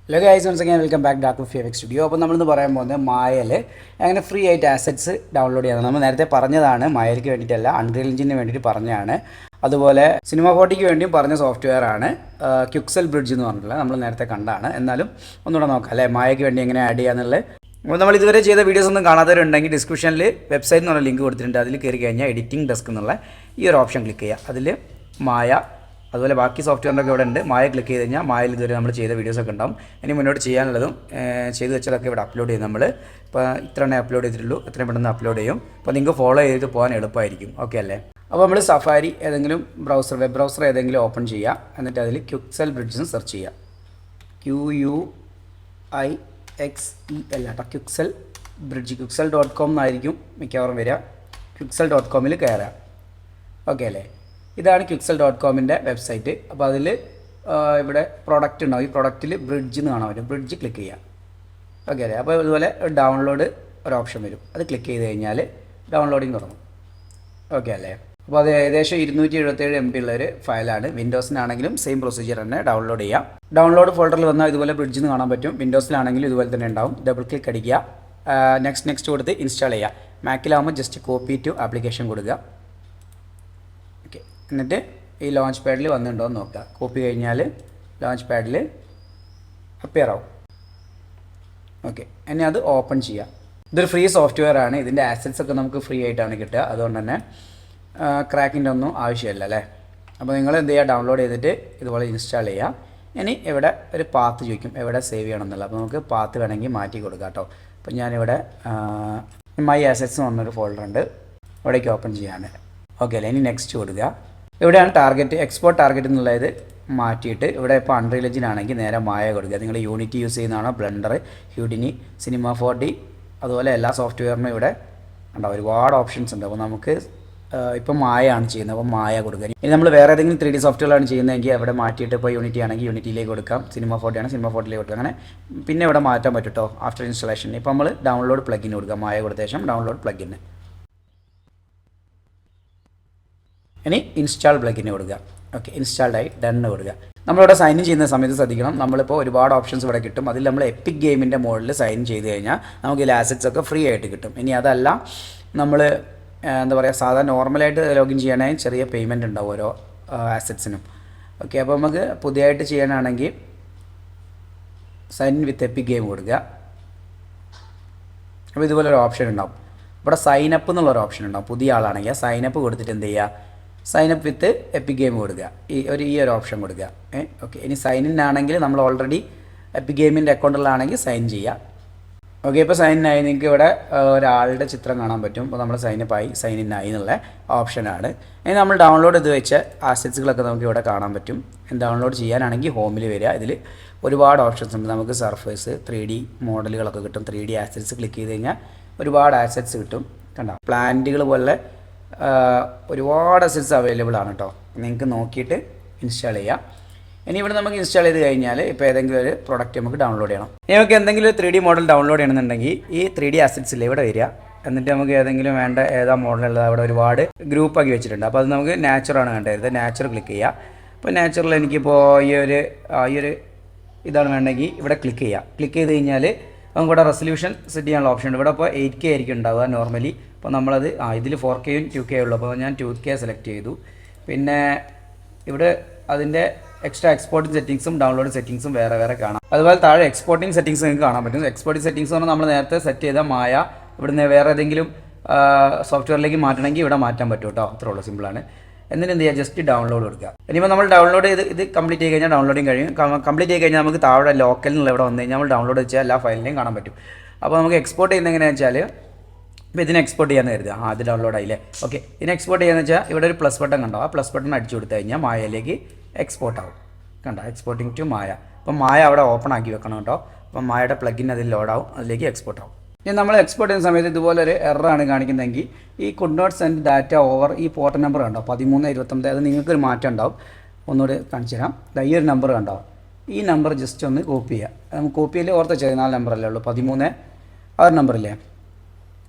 Hello guys, once again welcome back to FX Studio. അപ്പോൾ നമ്മളിന്ന് പറയാൻ പോകുന്നത് മായയിൽ അങ്ങനെ ഫ്രീ ആയിട്ട് ആസറ്റ്സ് ഡൗൺലോഡ് ചെയ്യാം. നമ്മൾ നേരത്തെ പറഞ്ഞതാണ് മായയ്ക്ക് വേണ്ടിയിട്ടല്ല, അൺറിയൽ എഞ്ചിന് വേണ്ടിയിട്ട് പറഞ്ഞതാണ്. അതുപോലെ സിനിമ ഫോട്ടിക്ക് വേണ്ടിയും പറഞ്ഞ സോഫ്റ്റ്വെയർ ആണ് ക്വിക്സൽ ബ്രിഡ്ജ് എന്ന് പറഞ്ഞിട്ടുള്ളത്. നമ്മൾ നേരത്തെ കണ്ടാണ്. എന്നാലും ഒന്നുകൂടെ നോക്കാം അല്ലേ, മായയ്ക്ക് വേണ്ടി എങ്ങനെ ആഡ് ചെയ്യാന്നുള്ളത്. അപ്പോൾ നമ്മൾ ഇതുവരെ ചെയ്ത വീഡിയോസ് ഒന്നും കാണാത്തവരുണ്ടെങ്കിൽ ഡിസ്ക്രിപ്ഷനിൽ വെബ്സൈറ്റ് എന്ന് പറഞ്ഞ ലിങ്ക് കൊടുത്തിട്ടുണ്ട്. അതിൽ കയറി കഴിഞ്ഞാൽ എഡിറ്റിംഗ് ഡെസ്ക് എന്നുള്ള ഈ ഒരു ഓപ്ഷൻ ക്ലിക്ക് ചെയ്യുക. അതിൽ മായ അതുപോലെ ബാക്കി സോഫ്റ്റ്വെയറിൻ്റെ ഇവിടെ ഉണ്ട്. മായ ക്ലിക്ക് ചെയ്ത് കഴിഞ്ഞാൽ മായയിൽ ഇതുവരെ നമ്മൾ ചെയ്ത വീഡിയോസൊക്കെ ഉണ്ടാവും. ഇനി മുന്നോട്ട് ചെയ്യാനുള്ളതും ചെയ്ത് വെച്ചതൊക്കെ ഇവിടെ അപ്ലോഡ് ചെയ്യും. നമ്മൾ ഇപ്പോൾ ഇത്രണ്ണേ അപ്ലോഡ് ചെയ്തിട്ടുള്ളൂ, എത്രയും പെട്ടെന്ന് അപ്ലോഡ് ചെയ്യും. അപ്പോൾ നിങ്ങൾക്ക് ഫോളോ ചെയ്തിട്ട് പോകാൻ എളുപ്പമായിരിക്കും. ഓക്കെ അല്ലേ? അപ്പോൾ നമ്മൾ സഫാരി ഏതെങ്കിലും ബ്രൗസർ, വെബ് ബ്രൗസർ ഏതെങ്കിലും ഓപ്പൺ ചെയ്യുക. എന്നിട്ട് അതിൽ ക്വിക്സൽ ബ്രിഡ്ജ് സെർച്ച് ചെയ്യുക. QUIXEL കേട്ടോ, ക്വിക്സൽ ബ്രിഡ്ജ്. quixel.com എന്നായിരിക്കും മിക്കവാറും വരിക. quixel.com കയറുക. ഓക്കെ അല്ലേ? ഇതാണ് quixel.comൻ്റെ വെബ്സൈറ്റ്. അപ്പോൾ അതിൽ ഇവിടെ പ്രൊഡക്റ്റ് ഉണ്ടാവും. ഈ പ്രൊഡക്റ്റിൽ ബ്രിഡ്ജ് എന്ന് കാണാൻ പറ്റും. ബ്രിഡ്ജ് ക്ലിക്ക് ചെയ്യുക. ഓക്കെ അല്ലേ? അപ്പോൾ ഇതുപോലെ ഡൗൺലോഡ് ഒരു ഓപ്ഷൻ വരും. അത് ക്ലിക്ക് ചെയ്ത് കഴിഞ്ഞാൽ ഡൗൺലോഡിങ് തുടങ്ങും. ഓക്കെ അല്ലേ? അപ്പോൾ അത് ഏകദേശം 277 MB ഉള്ളൊരു ഫയലാണ്. വിൻഡോസിനാണെങ്കിലും സെയിം പ്രൊസീജിയർ തന്നെ ഡൗൺലോഡ് ചെയ്യാം. ഡൗൺലോഡ് ഫോൾഡറിൽ വന്നാൽ ഇതുപോലെ ബ്രിഡ്ജ് എന്ന് കാണാൻ പറ്റും. വിൻഡോസിലാണെങ്കിലും ഇതുപോലെ തന്നെ ഉണ്ടാവും. ഡബിൾ ക്ലിക്ക് അടിക്കുക. നെക്സ്റ്റ് കൊടുത്ത് ഇൻസ്റ്റാൾ ചെയ്യുക. മാക്കിലാവുമ്പോൾ ജസ്റ്റ് കോപ്പി ടു ആപ്ലിക്കേഷൻ കൊടുക്കുക. ഓക്കെ, എന്നിട്ട് ഈ ലോഞ്ച് പാഡിൽ വന്നിട്ടുണ്ടോ എന്ന് നോക്കുക. കോപ്പി കഴിഞ്ഞാൽ ലോഞ്ച് പാഡിൽ അപ്പിയർ ആവും. ഓക്കെ, ഇനി അത് ഓപ്പൺ ചെയ്യുക. ഇതൊരു ഫ്രീ സോഫ്റ്റ്വെയർ ആണ്. ഇതിൻ്റെ ആസറ്റ്സ് ഒക്കെ നമുക്ക് ഫ്രീ ആയിട്ടാണ് കിട്ടുക. അതുകൊണ്ട് തന്നെ ക്രാക്കിൻ്റെ ഒന്നും ആവശ്യമില്ല അല്ലേ. അപ്പോൾ നിങ്ങൾ എന്ത് ചെയ്യുക, ഡൗൺലോഡ് ചെയ്തിട്ട് ഇതുപോലെ ഇൻസ്റ്റാൾ ചെയ്യുക. ഇനി ഇവിടെ ഒരു പാത്ത് ചോദിക്കും, എവിടെ സേവ് ചെയ്യണം എന്നുള്ളത്. അപ്പോൾ നമുക്ക് പാത്ത് വേണമെങ്കിൽ മാറ്റി കൊടുക്കാം കേട്ടോ. അപ്പോൾ ഞാനിവിടെ മൈ ആസറ്റ്സ് എന്ന് പറഞ്ഞൊരു ഫോൾഡർ ഉണ്ട്, ഇവിടേക്ക് ഓപ്പൺ ചെയ്യാണ്. ഓക്കെ അല്ലേ? ഇനി നെക്സ്റ്റ് കൊടുക്കുക. ഇവിടെയാണ് ടാർഗറ്റ്, എക്സ്പോർട്ട് ടാർഗറ്റ് എന്നുള്ളത് മാറ്റിയിട്ട് ഇവിടെ ഇപ്പോൾ അൺറിയൽ എഞ്ചിൻ ആണെങ്കിൽ നേരെ മായ കൊടുക്കുക. നിങ്ങൾ യൂണിറ്റി യൂസ് ചെയ്യുന്നതാണോ, ബ്ലെൻഡർ, ഹ്യൂഡിനി, സിനിമ 4D, അതുപോലെ എല്ലാ സോഫ്റ്റ്വെയറിനും ഇവിടെ ഉണ്ടാവും. ഒരുപാട് ഓപ്ഷൻസ് ഉണ്ട്. അപ്പോൾ നമുക്ക് ഇപ്പോൾ മായയാണ് ചെയ്യുന്നത്, അപ്പോൾ മായ കൊടുക്കുക. ഇനി നമ്മൾ വേറെ ഏതെങ്കിലും 3D സോഫ്റ്റ്വെയറാണ് ചെയ്യുന്നതെങ്കിൽ അവിടെ മാറ്റിയിട്ട് ഇപ്പോൾ യൂണിറ്റി ആണെങ്കിൽ യൂണിറ്റിയിലേക്ക് കൊടുക്കാം, സിനിമ 4D ആണ് സിനിമ 4Dയിലേക്ക് കൊടുക്കാം. അങ്ങനെ പിന്നെ ഇവിടെ മാറ്റാൻ പറ്റും കേട്ടോ ആഫ്റ്റർ ഇൻസ്റ്റാളേഷൻ. ഇപ്പോൾ നമ്മൾ ഡൗൺലോഡ് പ്ലഗിന് കൊടുക്കുക. മായ കൊടുത്ത ശേഷം ഡൗൺലോഡ് പ്ലഗിന്. ഇനി ഇൻസ്റ്റാൾ പ്ലഗിന് കൊടുക്കുക. ഓക്കെ, ഇൻസ്റ്റാൾഡായി ഡണ്ണ് കൊടുക്കുക. നമ്മളിവിടെ സൈൻ ഇൻ ചെയ്യുന്ന സമയത്ത് ശ്രദ്ധിക്കണം, നമ്മളിപ്പോൾ ഒരുപാട് ഓപ്ഷൻസ് ഇവിടെ കിട്ടും. അതിൽ നമ്മൾ എപ്പിക് ഗെയിമിൻ്റെ മോഡിൽ സൈൻ ചെയ്ത് കഴിഞ്ഞാൽ നമുക്ക് ഇതിൽ ആസറ്റ്സ് ഒക്കെ ഫ്രീ ആയിട്ട് കിട്ടും. ഇനി അതല്ല, നമ്മൾ എന്താ പറയുക, സാധാരണ നോർമലായിട്ട് ലോഗിൻ ചെയ്യാനായി ചെറിയ പേയ്മെൻറ്റ് ഉണ്ടാവും ഓരോ ആസറ്റ്സിനും. ഓക്കെ, അപ്പോൾ നമുക്ക് പുതിയതായിട്ട് ചെയ്യാനാണെങ്കിൽ sign in with epic game കൊടുക്കുക. അപ്പോൾ ഇതുപോലെ ഒരു ഓപ്ഷൻ ഉണ്ടാവും. ഇവിടെ സൈൻ അപ്പ് എന്നുള്ളൊരു ഓപ്ഷൻ ഉണ്ടാവും. പുതിയ ആളാണെങ്കിൽ സൈൻ അപ്പ് കൊടുത്തിട്ട് എന്ത് ചെയ്യുക, sign up with epic game കൊടുക്കുക. ഈ ഒരു ഓപ്ഷൻ കൊടുക്കുക. ഓക്കെ, ഇനി സൈൻ ഇൻ ആണെങ്കിൽ നമ്മൾ ഓൾറെഡി എപ്പിക് ഗെയിമിൻ്റെ അക്കൗണ്ടിലാണെങ്കിൽ സൈൻ ചെയ്യുക. ഓക്കെ, ഇപ്പോൾ സൈൻ ഇൻ ആയി. നിങ്ങൾക്ക് ഇവിടെ ഒരാളുടെ ചിത്രം കാണാൻ പറ്റും. അപ്പോൾ നമ്മൾ സൈൻ അപ്പ് ആയി, സൈൻ ഇൻ ആയി എന്നുള്ള ഓപ്ഷനാണ്. ഇനി നമ്മൾ ഡൗൺലോഡ് ചെയ്ത് വെച്ച ആസറ്റ്സുകളൊക്കെ നമുക്ക് ഇവിടെ കാണാൻ പറ്റും. ഡൗൺലോഡ് ചെയ്യാനാണെങ്കിൽ ഹോമിൽ വരിക. ഇതിൽ ഒരുപാട് ഓപ്ഷൻസ് ഉണ്ട്. നമുക്ക് സർഫേസ് 3D മോഡലുകളൊക്കെ കിട്ടും. 3D ആസറ്റ്സ് ക്ലിക്ക് ചെയ്ത് കഴിഞ്ഞാൽ ഒരുപാട് ആസറ്റ്സ് കിട്ടും. കണ്ടോ, പ്ലാന്റുകൾ പോലെ ഒരുപാട് അസറ്റ്സ് അവൈലബിൾ ആണ് കേട്ടോ. നിങ്ങൾക്ക് നോക്കിയിട്ട് ഇൻസ്റ്റാൾ ചെയ്യാം. ഇനി ഇവിടെ നമുക്ക് ഇൻസ്റ്റാൾ ചെയ്ത് കഴിഞ്ഞാൽ ഇപ്പോൾ ഏതെങ്കിലും ഒരു പ്രൊഡക്റ്റ് നമുക്ക് ഡൗൺലോഡ് ചെയ്യണം. ഇനി നമുക്ക് എന്തെങ്കിലും ഒരു 3D മോഡൽ ഡൗൺലോഡ് ചെയ്യണമെന്നുണ്ടെങ്കിൽ ഈ 3D ആസറ്റ്സിൽ ഇവിടെ വരിക. എന്നിട്ട് നമുക്ക് ഏതെങ്കിലും വേണ്ട ഏതാ മോഡലുള്ളത് അവിടെ ഒരുപാട് ഗ്രൂപ്പാക്കി വെച്ചിട്ടുണ്ട്. അപ്പോൾ അത് നമുക്ക് നാച്ചുറാണ് വേണ്ടത്. നാച്ചുർ ക്ലിക്ക് ചെയ്യുക. അപ്പോൾ നാച്ചുറൽ എനിക്കിപ്പോൾ ഈ ഒരു ഇതാണ് വേണ്ടെങ്കിൽ ഇവിടെ ക്ലിക്ക് ചെയ്യുക. ക്ലിക്ക് ചെയ്ത് കഴിഞ്ഞാൽ നമുക്കിവിടെ റെസൊല്യൂഷൻ സെറ്റ് ചെയ്യാനുള്ള ഓപ്ഷൻ ഉണ്ട്. ഇവിടെ ഇപ്പോൾ 8K ആയിരിക്കും ഉണ്ടാവുക നോർമലി. അപ്പോൾ നമ്മളത് ഇതിൽ 4Kയും 2K ഉള്ളൂ. അപ്പോൾ ഞാൻ 2K സെലക്ട് ചെയ്തു. പിന്നെ ഇവിടെ അതിൻ്റെ എക്സ്ട്രാ എക്സ്പോർട്ടിംഗ് സെറ്റിങ്സും ഡൗൺലോഡ് സെറ്റിങ്സും വേറെ വേറെ കാണാം. അതുപോലെ താഴെ എക്സ്പോർട്ടിംഗ് സെറ്റിങ്സ് നിങ്ങൾക്ക് കാണാൻ പറ്റും. എക്സ്പോർട്ടിംഗ് സെറ്റിങ്സ് പറഞ്ഞാൽ നമ്മൾ നേരത്തെ സെറ്റ് ചെയ്ത മായ ഇവിടുന്ന് വേറെ ഏതെങ്കിലും സോഫ്റ്റ്വെയറിലേക്ക് മാറ്റണമെങ്കിൽ ഇവിടെ മാറ്റാൻ പറ്റും കേട്ടോ. അത്രേ ഉള്ളൂ, സിമ്പിളാണ്. എന്നിട്ട് എന്ത് ചെയ്യുക, ജസ്റ്റ് ഡൗൺലോഡ് കൊടുക്കുക. ഇനിയിപ്പോൾ നമ്മൾ ഡൗൺലോഡ് ചെയ്ത് ഇത് കംപ്ലീറ്റ് ചെയ്ത് കഴിഞ്ഞാൽ ഡൗൺലോഡിങ് കഴിയും. കംപ്ലീറ്റ് ചെയ്ത് കഴിഞ്ഞാൽ നമുക്ക് താഴെ ലോക്കൽ എന്നുള്ള ഇവിടെ വന്നു കഴിഞ്ഞാൽ നമ്മൾ ഡൗൺലോഡ് വെച്ചാൽ എല്ലാ ഫയലിനെയും കാണാൻ പറ്റും. അപ്പോൾ നമുക്ക് എക്സ്പോർട്ട് ചെയ്യുന്നത് എങ്ങനെയാണെന്ന് വെച്ചാൽ, ഇപ്പോൾ ഇതിനെ എക്സ്പോർട്ട് ചെയ്യാമെന്ന് കരുതുക. അത് ഡൗൺലോഡ് ആയില്ലേ. ഓക്കെ, ഇതിനെ എക്സ്പോർട്ട് ചെയ്യാന്ന് വെച്ചാൽ ഇവിടെ ഒരു പ്ലസ് ബട്ടൺ കണ്ടോ, ആ പ്ലസ് ബട്ടൺ അടിച്ചു കൊടുത്തു കഴിഞ്ഞാൽ മായയിലേക്ക് എക്സ്പോർട്ട് ആവും. കണ്ടോ, എക്സ്പോർട്ടിങ് ടു മായ. അപ്പം മായ അവിടെ ഓപ്പൺ ആക്കി വെക്കണം കേട്ടോ. അപ്പം മായയുടെ പ്ലഗിൻ അതിൽ ലോഡാവും, അതിലേക്ക് എക്സ്പോർട്ട് ആവും. ഇനി നമ്മൾ എക്സ്പോർട്ട് ചെയ്യുന്ന സമയത്ത് ഇതുപോലൊരു എററാണ് കാണിക്കുന്നതെങ്കിൽ ഈ could not send data over ഈ പോർട്ട് നമ്പർ കണ്ടോ 1329, അത് നിങ്ങൾക്കൊരു മാറ്റം ഉണ്ടാവും. ഒന്നുകൂടി കാണിച്ചു തരാം. ഈ ഒരു നമ്പർ കണ്ടോ, ഈ നമ്പർ ജസ്റ്റ് ഒന്ന് കോപ്പി ചെയ്യുക. നമുക്ക് കോപ്പി ചെയ്യൽ ഓർത്ത് വെച്ചാൽ 4 നമ്പറല്ലേ ഉള്ളൂ, 13 ആ ഒരു നമ്പറില്ലേ.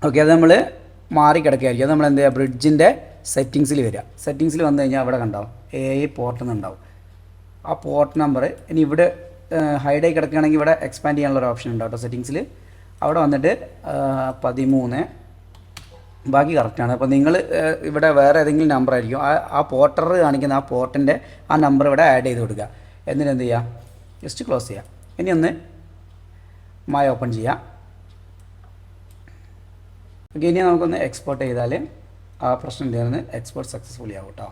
ഓക്കെ, അത് നമ്മൾ മാറി കിടക്കുകയായിരിക്കും. അത് നമ്മൾ എന്ത് ചെയ്യുക, ബ്രിഡ്ജിൻ്റെ സെറ്റിങ്സിൽ വരിക. സെറ്റിങ്സിൽ വന്നു കഴിഞ്ഞാൽ അവിടെ കണ്ടാവും പോർട്ട് എന്നുണ്ടാവും. ആ പോർട്ട് നമ്പർ ഇനി ഇവിടെ ഹൈഡായി കിടക്കുകയാണെങ്കിൽ ഇവിടെ എക്സ്പാൻഡ് ചെയ്യാനുള്ളൊരു ഓപ്ഷൻ ഉണ്ട് കേട്ടോ സെറ്റിങ്സിൽ. അവിടെ വന്നിട്ട് 13, ബാക്കി കറക്റ്റാണ്. അപ്പോൾ നിങ്ങൾ ഇവിടെ വേറെ ഏതെങ്കിലും നമ്പർ ആയിരിക്കും ആ പോർട്ടർ കാണിക്കുന്ന ആ പോർട്ടിൻ്റെ ആ നമ്പർ ഇവിടെ ആഡ് ചെയ്ത് കൊടുക്കുക. എന്നിട്ട് എന്ത് ചെയ്യുക, ജസ്റ്റ് ക്ലോസ് ചെയ്യുക. ഇനി ഒന്ന് മായ ഓപ്പൺ ചെയ്യാം. ഓക്കെ, ഇനി നമുക്കൊന്ന് എക്സ്പോർട്ട് ചെയ്താൽ ആ പ്രശ്നം തീർന്ന് എക്സ്പോർട്ട് സക്സസ്ഫുള്ളി ആവും കേട്ടോ.